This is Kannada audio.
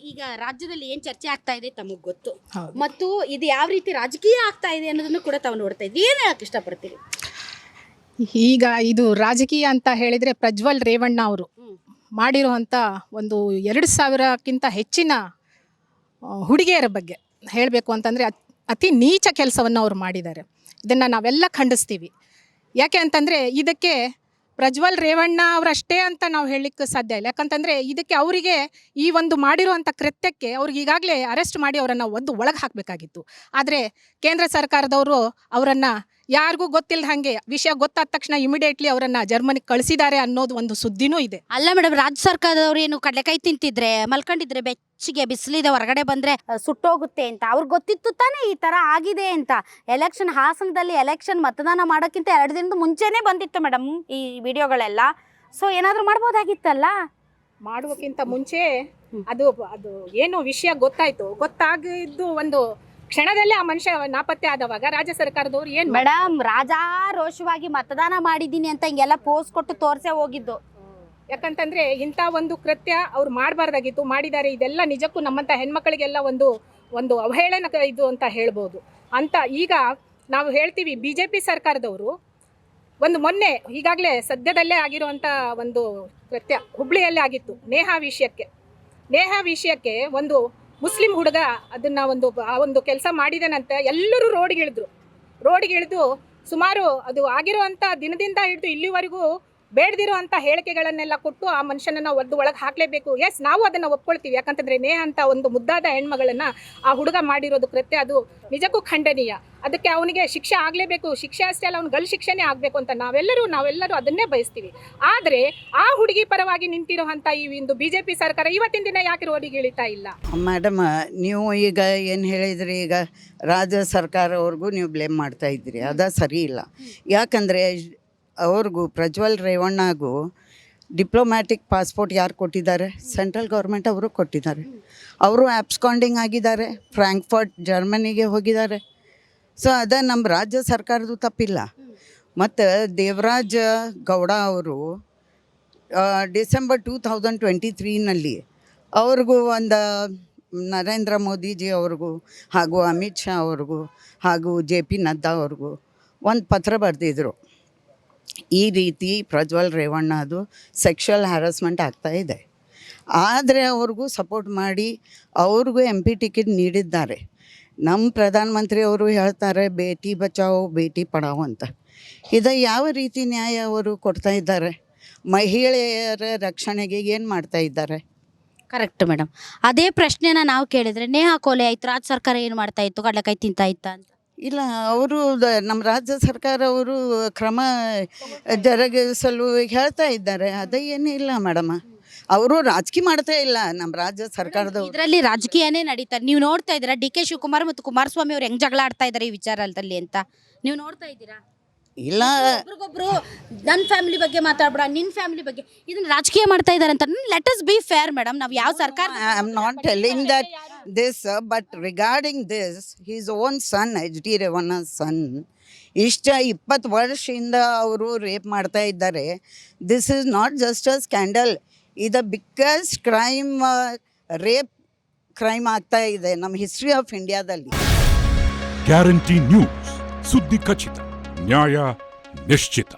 ಈಗ ರಾಜ್ಯದಲ್ಲಿ ಏನ್ ಚರ್ಚೆ ಆಗ್ತಾ ಇದೆ ತಮಗ್ ಗೊತ್ತು, ಹೌದು. ಮತ್ತು ಇದು ಯಾವ ರೀತಿ ರಾಜಕೀಯ ಆಗ್ತಾ ಇದೆ ಅನ್ನೋದನ್ನು ಕೂಡ ತಾವು ನೋಡ್ತಾ ಇದ್ವಿ. ಏನ್ ಹೇಳಕ್ ಇಷ್ಟಪಡ್ತೀರಿ? ಈಗ ಇದು ರಾಜಕೀಯ ಅಂತ ಹೇಳಿದರೆ ಪ್ರಜ್ವಲ್ ರೇವಣ್ಣ ಅವರು ಮಾಡಿರುವಂಥ ಒಂದು 2,000ಕ್ಕಿಂತ ಹೆಚ್ಚಿನ ಹುಡುಗಿಯರ ಬಗ್ಗೆ ಹೇಳಬೇಕು ಅಂತಂದರೆ ಅತಿ ನೀಚ ಕೆಲಸವನ್ನು ಅವ್ರು ಮಾಡಿದ್ದಾರೆ. ಇದನ್ನು ನಾವೆಲ್ಲ ಖಂಡಿಸ್ತೀವಿ. ಯಾಕೆ ಅಂತಂದರೆ ಇದಕ್ಕೆ ಪ್ರಜ್ವಲ್ ರೇವಣ್ಣ ಅವರಷ್ಟೇ ಅಂತ ನಾವು ಹೇಳಲಿಕ್ಕೆ ಸಾಧ್ಯ ಇಲ್ಲ. ಯಾಕಂತಂದರೆ ಇದಕ್ಕೆ ಅವರಿಗೆ ಈ ಒಂದು ಮಾಡಿರುವಂಥ ಕೃತ್ಯಕ್ಕೆ ಅವ್ರಿಗೆ ಈಗಾಗಲೇ ಅರೆಸ್ಟ್ ಮಾಡಿ ಅವರನ್ನು ಒಳಗೆ ಹಾಕಬೇಕಾಗಿತ್ತು. ಆದರೆ ಕೇಂದ್ರ ಸರ್ಕಾರದವರು ಅವರನ್ನು ಯಾರಿಗೂ ಗೊತ್ತಿಲ್ಲದ ಹಾಗೆ ವಿಷಯ ಗೊತ್ತಾದ ತಕ್ಷಣ ಇಮಿಡಿಯೇಟ್ಲಿ ಅವರನ್ನು ಜರ್ಮನಿಗೆ ಕಳಿಸಿದ್ದಾರೆ ಅನ್ನೋದು ಒಂದು ಸುದ್ದಿನೂ ಇದೆ. ಅಲ್ಲ ಮೇಡಮ್, ರಾಜ್ಯ ಸರ್ಕಾರದವ್ರು ಏನು ಕಡಲೆಕಾಯಿ ತಿಂತಿದ್ರೆ ಮಲ್ಕೊಂಡಿದ್ರೆ ಬೆಚ್ಚಿಗೆ ಬಿಸಿಲಿದೆ ಹೊರಗಡೆ ಬಂದ್ರೆ ಸುಟ್ಟೋಗುತ್ತೆ ಅಂತ ಅವ್ರಿಗೆ ಗೊತ್ತಿತ್ತು ತಾನೇ ಈ ತರ ಆಗಿದೆ ಅಂತ. ಎಲೆಕ್ಷನ್ ಹಾಸನದಲ್ಲಿ ಎಲೆಕ್ಷನ್ ಮತದಾನ ಮಾಡೋಕ್ಕಿಂತ 2 ದಿನದ ಮುಂಚೆನೇ ಬಂದಿತ್ತು ಮೇಡಮ್ ಈ ವಿಡಿಯೋಗಳೆಲ್ಲ. ಸೊ ಏನಾದರೂ ಮಾಡ್ಬೋದಾಗಿತ್ತಲ್ಲ. ಮಾಡುವಕ್ಕಿಂತ ಮುಂಚೆ ಅದು ಏನು ವಿಷಯ ಗೊತ್ತಾಗಿದ್ದು ಒಂದು ಕ್ಷಣದಲ್ಲೇ ಆ ಮನುಷ್ಯ ನಾಪತ್ತೆ ಆದವಾಗ ರಾಜ್ಯ ಸರ್ಕಾರದವ್ರು ಏನು ಮೇಡಮ್ ರಾಜಾರೋಷವಾಗಿ ಮತದಾನ ಮಾಡಿದ್ದೀನಿ ಅಂತ ಹಿಂಗೆಲ್ಲ ಪೋಸ್ಟ್ ಕೊಟ್ಟು ತೋರ್ಸೇ ಹೋಗಿದ್ದು. ಯಾಕಂತಂದ್ರೆ ಇಂಥ ಒಂದು ಕೃತ್ಯ ಅವ್ರು ಮಾಡಬಾರ್ದಾಗಿತ್ತು, ಮಾಡಿದ್ದಾರೆ. ಇದೆಲ್ಲ ನಿಜಕ್ಕೂ ನಮ್ಮಂಥ ಹೆಣ್ಮಕ್ಳಿಗೆಲ್ಲ ಒಂದು ಅವಹೇಳನ ಇದು ಅಂತ ಹೇಳ್ಬೋದು. ಅಂತ ಈಗ ನಾವು ಹೇಳ್ತೀವಿ, BJP ಸರ್ಕಾರದವರು ಒಂದು ಮೊನ್ನೆ ಈಗಾಗಲೇ ಸದ್ಯದಲ್ಲೇ ಆಗಿರುವಂಥ ಒಂದು ಕೃತ್ಯ ಹುಬ್ಳಿಯಲ್ಲೇ ಆಗಿತ್ತು. ನೇಹಾ ವಿಷಯಕ್ಕೆ ಒಂದು ಮುಸ್ಲಿಂ ಹುಡುಗ ಅದನ್ನು ಒಂದು ಕೆಲಸ ಮಾಡಿದನಂತ ಎಲ್ಲರೂ ರೋಡಿಗಿಳಿದು ಸುಮಾರು ಅದು ಆಗಿರುವಂಥ ದಿನದಿಂದ ಹಿಡಿದು ಇಲ್ಲಿವರೆಗೂ ಬೇಡದಿರುವಂಥ ಹೇಳಿಕೆಗಳನ್ನೆಲ್ಲ ಕೊಟ್ಟು ಆ ಮನುಷ್ಯನನ್ನು ಒಳಗೆ ಹಾಕಲೇಬೇಕು. ಎಸ್, ನಾವು ಅದನ್ನು ಒಪ್ಕೊಳ್ತೀವಿ. ಯಾಕಂತಂದರೆ ನೇಹ ಅಂತ ಒಂದು ಮುದ್ದಾದ ಹೆಣ್ಮಗಳನ್ನು ಆ ಹುಡುಗ ಮಾಡಿರೋದು ಕೃತ್ಯ ಅದು ನಿಜಕ್ಕೂ ಖಂಡನೀಯ. ಅದಕ್ಕೆ ಅವನಿಗೆ ಶಿಕ್ಷೆ ಆಗಲೇಬೇಕು. ಶಿಕ್ಷೆ ಅಷ್ಟೇ ಅಲ್ಲ, ಅವ್ನು ಗಲ್ಲು ಶಿಕ್ಷೆನೇ ಆಗಬೇಕು ಅಂತ ನಾವೆಲ್ಲರೂ ಅದನ್ನೇ ಬಯಸ್ತೀವಿ. ಆದರೆ ಆ ಹುಡುಗಿ ಪರವಾಗಿ ನಿಂತಿರುವಂಥ ಈ ಒಂದು BJP ಸರ್ಕಾರ ಇವತ್ತಿನ ದಿನ ಯಾಕೆ ರೋಡಿಗೆ ಇಳಿತಾ ಇಲ್ಲ? ಮೇಡಮ್, ನೀವು ಈಗ ಏನು ಹೇಳಿದ್ರಿ, ಈಗ ರಾಜ್ಯ ಸರ್ಕಾರವ್ರಿಗೂ ನೀವು ಬ್ಲೇಮ್ ಮಾಡ್ತಾ ಇದ್ದೀರಿ. ಅದು ಸರಿ ಇಲ್ಲ. ಯಾಕಂದರೆ ಅವ್ರಿಗೂ ಪ್ರಜ್ವಲ್ ರೇವಣ್ಣಗೂ ಡಿಪ್ಲೊಮ್ಯಾಟಿಕ್ ಪಾಸ್ಪೋರ್ಟ್ ಯಾರು ಕೊಟ್ಟಿದ್ದಾರೆ? ಸೆಂಟ್ರಲ್ ಗೌರ್ಮೆಂಟ್ ಅವರು ಕೊಟ್ಟಿದ್ದಾರೆ. ಅವರು ಆಬ್ಸ್ಕಾಂಡಿಂಗ್ ಆಗಿದ್ದಾರೆ, ಫ್ರಾಂಕ್ಫರ್ಟ್ ಜರ್ಮನಿಗೆ ಹೋಗಿದ್ದಾರೆ. ಸೊ ನಮ್ಮ ರಾಜ್ಯ ಸರ್ಕಾರದ್ದು ತಪ್ಪಿಲ್ಲ. ಮತ್ತು ದೇವರಾಜ್ ಗೌಡ ಅವರು ಡಿಸೆಂಬರ್ 2023ನಲ್ಲಿ ಅವ್ರಿಗೂ ಒಂದು ನರೇಂದ್ರ ಮೋದಿಜಿ ಅವ್ರಿಗೂ ಹಾಗೂ ಅಮಿತ್ ಶಾ ಅವ್ರಿಗೂ ಹಾಗೂ JP ನಡ್ಡಾ ಅವ್ರಿಗೂ ಒಂದು ಪತ್ರ ಬರೆದಿದ್ರು. ಈ ರೀತಿ ಪ್ರಜ್ವಲ್ ರೇವಣ್ಣದು ಸೆಕ್ಷುವಲ್ ಹ್ಯಾರಸ್ಮೆಂಟ್ ಆಗ್ತಾ ಇದೆ. ಆದರೆ ಅವ್ರಿಗೂ ಸಪೋರ್ಟ್ ಮಾಡಿ ಅವ್ರಿಗೂ MP ಟಿಕೆಟ್ ನೀಡಿದ್ದಾರೆ. ನಮ್ಮ ಪ್ರಧಾನಮಂತ್ರಿ ಅವರು ಹೇಳ್ತಾರೆ ಬೇಟಿ ಬಚಾವೋ ಬೇಟಿ ಪಢಾವೋ ಅಂತ. ಇದು ಯಾವ ರೀತಿ ನ್ಯಾಯ ಅವರು ಕೊಡ್ತಾ ಇದ್ದಾರೆ? ಮಹಿಳೆಯರ ರಕ್ಷಣೆಗೆ ಏನು ಮಾಡ್ತಾ ಇದ್ದಾರೆ? Correct madam. ಅದೇ ಪ್ರಶ್ನೆನ ನಾವು ಕೇಳಿದ್ರೆ ನೇಹಾ ಕೊಲೆ ಆಯ್ತು, ರಾಜ್ಯ ಸರ್ಕಾರ ಏನು ಮಾಡ್ತಾ ಇತ್ತು? ಕಡಲೆಕಾಯಿ ತಿಂತಾ ಇತ್ತ ಅಂತ. ಇಲ್ಲ, ಅವರು ನಮ್ಮ ರಾಜ್ಯ ಸರ್ಕಾರ ಅವರು ಕ್ರಮ ಜರುಗಿಸಲು ಹೇಳ್ತಾ ಇದ್ದಾರೆ. ಅದೇ ಏನಿಲ್ಲ ಮೇಡಮ್, ಅವರು ರಾಜಕೀಯ ಮಾಡ್ತಾ ಇಲ್ಲ ನಮ್ಮ ರಾಜ್ಯ ಸರ್ಕಾರದವರು. ಇದರಲ್ಲಿ ರಾಜಕೀಯನೇ ನಡೀತಾರೆ. ನೀವು ನೋಡ್ತಾ ಇದ್ದೀರಾ DK ಶಿವಕುಮಾರ್ ಮತ್ತು ಕುಮಾರಸ್ವಾಮಿ ಅವ್ರು ಹೆಂಗ್ ಜಗಳ ಆಡ್ತಾ ಇದ್ದಾರೆ ಈ ವಿಚಾರದಲ್ಲಿ ಅಂತ ನೀವು ನೋಡ್ತಾ ಇದ್ದೀರಾ? ಇಲ್ಲ, ಒಬ್ರಿಗೊಬ್ರು ನನ್ನ ಫ್ಯಾಮಿಲಿ ಬಗ್ಗೆ ಮಾತಾಡ್ಬೇಡ, ನಿನ್ನ ಫ್ಯಾಮಿಲಿ ಬಗ್ಗೆ, ಇದನ್ನ ರಾಜಕೀಯ ಮಾಡ್ತಾ ಇದ್ದಾರೆ ಅಂತ. Let us be fair madam. ನಾವು ಯಾವ ಸರ್ಕಾರ I am not telling that this, but regarding this, his own son, HD Ravana's son, ಇಷ್ಟ 20 ವರ್ಷದಿಂದ ಅವರು ರೇಪ್ ಮಾಡ್ತಾ ಇದ್ದಾರೆ. This is not just a scandal, ಇದು ಬಿಗ್ಗೆಸ್ಟ್ ಕ್ರೈಮ್, ರೇಪ್ ಕ್ರೈಮ್ ಆಗ್ತಾ ಇದೆ ನಮ್ಮ ಹಿಸ್ಟ್ರಿ ಆಫ್ ಇಂಡಿಯಾದಲ್ಲಿ. ಗ್ಯಾರಂಟಿ ನ್ಯೂಸ್, ಸುದ್ದಿ ಖಚಿತ, ನ್ಯಾಯ ನಿಶ್ಚಿತ.